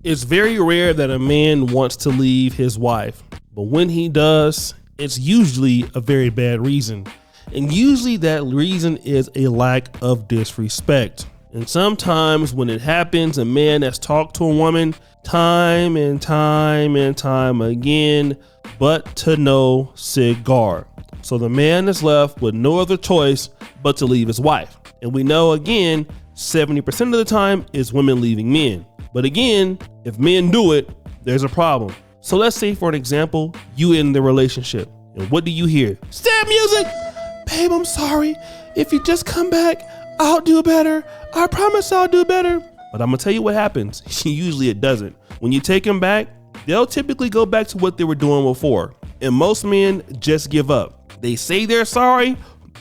It's very rare that a man wants to leave his wife, but when he does, it's usually a very bad reason. And usually that reason is a lack of disrespect. And sometimes when it happens, a man has talked to a woman time and time and time again, but to no cigar. So the man is left with no other choice but to leave his wife. And we know again, 70% of the time is women leaving men. But again, if men do it, there's a problem. So let's say, for an example, you in the relationship, and what do you hear? Sad music! Babe, I'm sorry. If you just come back, I'll do better. I promise I'll do better. But I'm gonna tell you what happens. Usually it doesn't. When you take them back, they'll typically go back to what they were doing before. And most men just give up. They say they're sorry,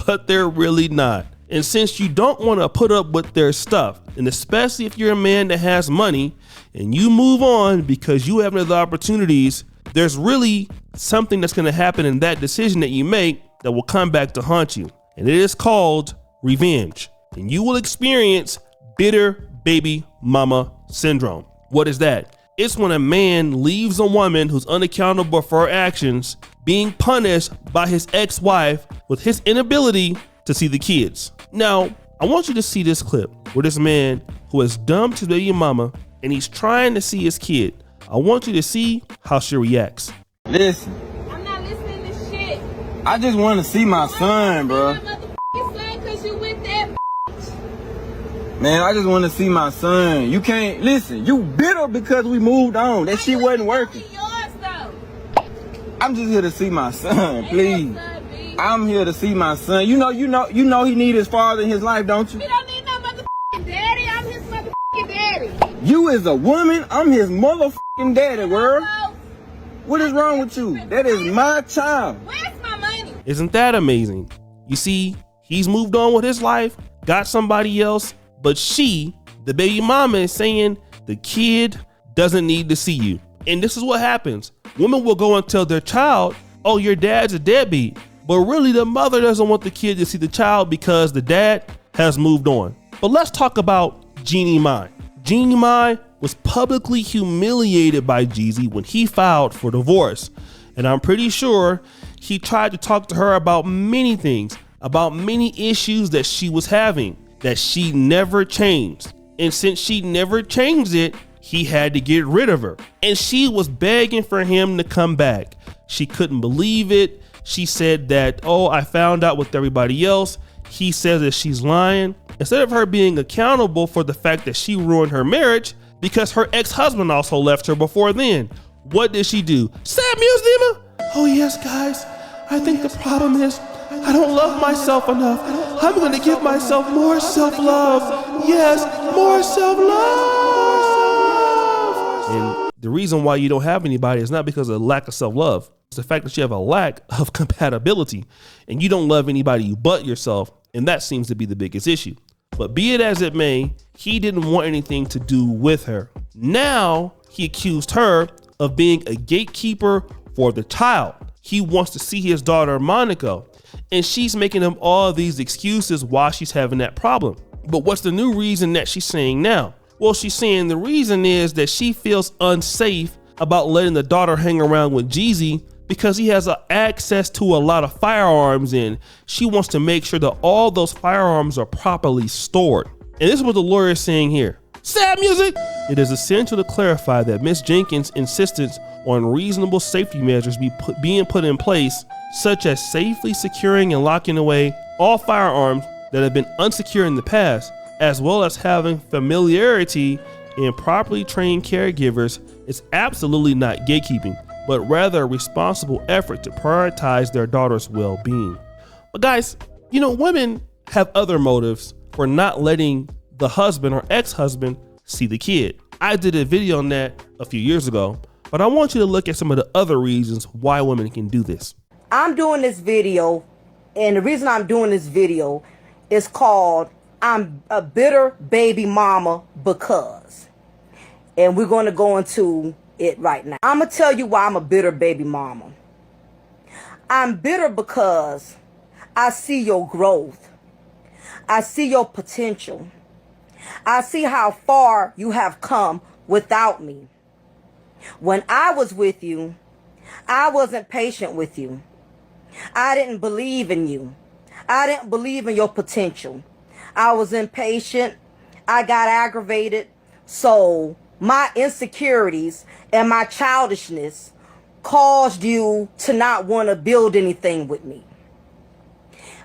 but they're really not. And since you don't want to put up with their stuff, and especially if you're a man that has money and you move on because you have other opportunities, there's really something that's going to happen in that decision that you make that will come back to haunt you. And it is called revenge. And you will experience bitter baby mama syndrome. What is that? It's when a man leaves a woman who's unaccountable for her actions, being punished by his ex-wife with his inability to see the kids. Now, I want you to see this clip where this man who has dumped his baby mama and he's trying to see his kid. I want you to see how she reacts. Listen. I'm not listening to shit. I just want to see my son, bro. My motherfucking son, cause you with that Man, I just want to see my son. You can't, listen, you bitter because we moved on. That shit wasn't working. yours though. I'm just here to see my son, please. I'm here to see my son. You know he need his father in his life, don't you? We don't need no motherfucking daddy. I'm his motherfucking daddy. You is a woman. I'm his motherfucking daddy, girl. What is wrong with you? That is my child. Where's my money? Isn't that amazing? You see, he's moved on with his life, got somebody else, but she, the baby mama, is saying the kid doesn't need to see you. And this is what happens. Women will go and tell their child, oh, your dad's a deadbeat. But really, the mother doesn't want the kid to see the child because the dad has moved on. But let's talk about Jeannie Mai. Jeannie Mai was publicly humiliated by Jeezy when he filed for divorce. And I'm pretty sure he tried to talk to her about many things, about many issues that she was having, that she never changed. And since she never changed it, he had to get rid of her. And she was begging for him to come back. She couldn't believe it. She said that, oh, I found out with everybody else. He says that she's lying. Instead of her being accountable for the fact that she ruined her marriage because her ex-husband also left her before then, what did she do? Sad music, Dima? Oh yes, guys. I think the problem is I don't love myself enough. I'm going to give myself more self-love. Yes, more self-love. And the reason why you don't have anybody is not because of a lack of self-love. It's the fact that you have a lack of compatibility and you don't love anybody but yourself. And that seems to be the biggest issue. But be it as it may, he didn't want anything to do with her. Now he accused her of being a gatekeeper for the child. He wants to see his daughter, Monaco, and she's making him all these excuses why she's having that problem. But what's the new reason that she's saying now? Well, she's saying the reason is that she feels unsafe about letting the daughter hang around with Jeezy because he has access to a lot of firearms, and she wants to make sure that all those firearms are properly stored. And this is what the lawyer is saying here. Sad music! It is essential to clarify that Ms. Jenkins' insistence on reasonable safety measures being put in place, such as safely securing and locking away all firearms that have been unsecured in the past, as well as having familiarity and properly trained caregivers, is absolutely not gatekeeping, but rather a responsible effort to prioritize their daughter's well-being. But guys, you know, women have other motives for not letting the husband or ex-husband see the kid. I did a video on that a few years ago, but I want you to look at some of the other reasons why women can do this. I'm doing this video, and the reason I'm doing this video is called I'm a Bitter Baby Mama Because. And we're going to go into it right now. I'm going to tell you why I'm a bitter baby mama. I'm bitter because I see your growth. I see your potential. I see how far you have come without me. When I was with you, I wasn't patient with you. I didn't believe in you. I didn't believe in your potential. I was impatient. I got aggravated. So my insecurities and my childishness caused you to not want to build anything with me.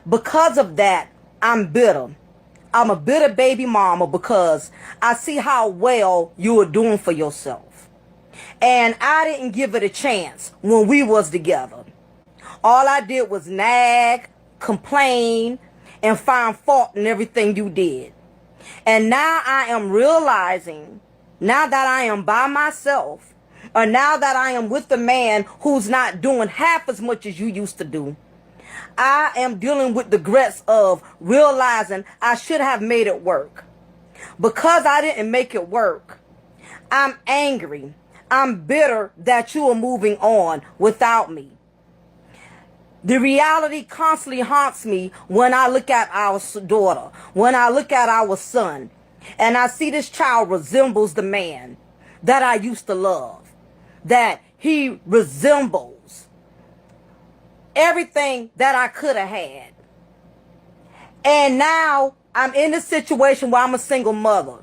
Because of that, I'm bitter. I'm a bitter baby mama because I see how well you are doing for yourself. And I didn't give it a chance when we was together. All I did was nag, complain, and find fault in everything you did. And now I am realizing, now that I am by myself, or now that I am with a man who's not doing half as much as you used to do, I am dealing with the regrets of realizing I should have made it work. Because I didn't make it work, I'm angry. I'm bitter that you are moving on without me. The reality constantly haunts me when I look at our daughter, when I look at our son, and I see this child resembles the man that I used to love, that he resembles everything that I could have had. And now I'm in a situation where I'm a single mother,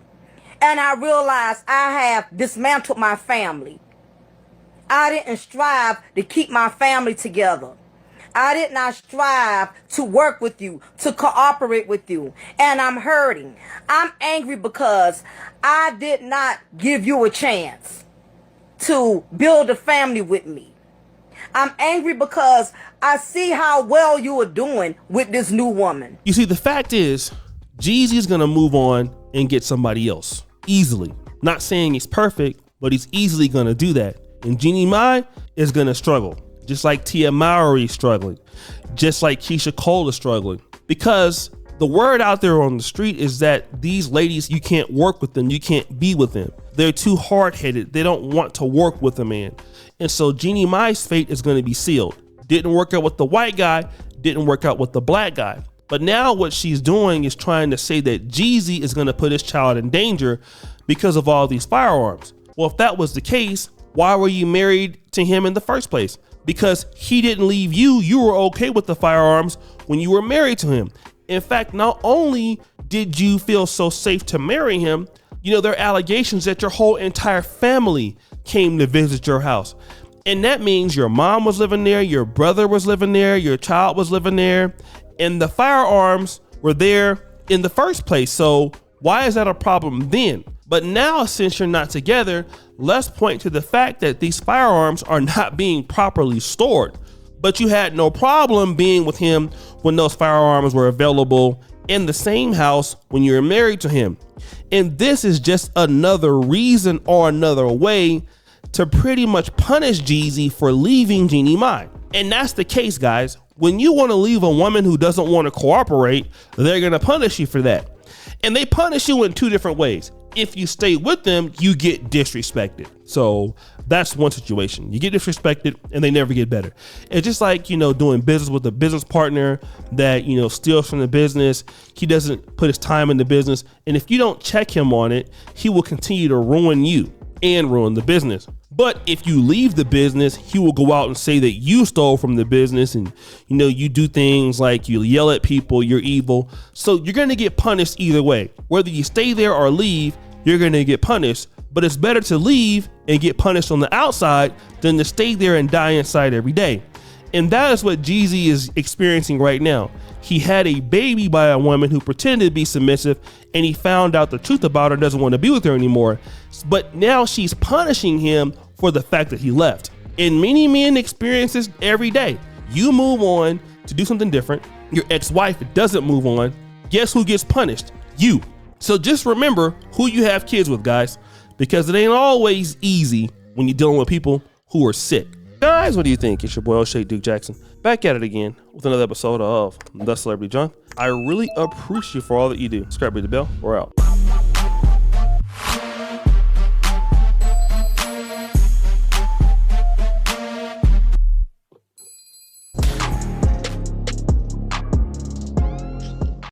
and I realize I have dismantled my family. I didn't strive to keep my family together. I did not strive to work with you, to cooperate with you. And I'm hurting. I'm angry because I did not give you a chance to build a family with me. I'm angry because I see how well you are doing with this new woman. You see, the fact is, Jeezy is going to move on and get somebody else easily. Not saying he's perfect, but he's easily going to do that. And Jeannie Mai is going to struggle. Just like Tia Mowry is struggling, just like Keisha Cole is struggling, because the word out there on the street is that these ladies, you can't work with them, you can't be with them. They're too hard-headed. They don't want to work with a man. And so Jeannie Mai's fate is going to be sealed. Didn't work out with the white guy, didn't work out with the black guy. But now what she's doing is trying to say that Jeezy is going to put his child in danger because of all these firearms. Well, if that was the case, why were you married to him in the first place? Because he didn't leave you. You were okay with the firearms when you were married to him. In fact, not only did you feel so safe to marry him, you know, there are allegations that your whole entire family came to visit your house. And that means your mom was living there, your brother was living there, your child was living there, and the firearms were there in the first place. So why is that a problem then? But now, since you're not together, let's point to the fact that these firearms are not being properly stored. But you had no problem being with him when those firearms were available in the same house when you were married to him. And this is just another reason or another way to pretty much punish Jeezy for leaving Jeannie Mai. And that's the case, guys. When you want to leave a woman who doesn't want to cooperate, they're going to punish you for that. And they punish you in two different ways. If you stay with them, you get disrespected. So that's one situation. You get disrespected and they never get better. It's just like, you know, doing business with a business partner that, you know, steals from the business. He doesn't put his time in the business. And if you don't check him on it, he will continue to ruin you and ruin the business. But if you leave the business, he will go out and say that you stole from the business, and you know, you do things like you yell at people, you're evil. So you're going to get punished either way. Whether you stay there or leave, you're going to get punished. But it's better to leave and get punished on the outside than to stay there and die inside every day. And that is what Jeezy is experiencing right now. He had a baby by a woman who pretended to be submissive, and he found out the truth about her, doesn't want to be with her anymore. But now she's punishing him for the fact that he left. And many men experience this every day. You move on to do something different. Your ex-wife doesn't move on. Guess who gets punished? You. So just remember who you have kids with, guys, because it ain't always easy when you're dealing with people who are sick. Guys, what do you think? It's your boy O'Shea Duke Jackson, back at it again with another episode of The Celebrity Junk. I really appreciate you for all that you do. Subscribe to the bell. We're out.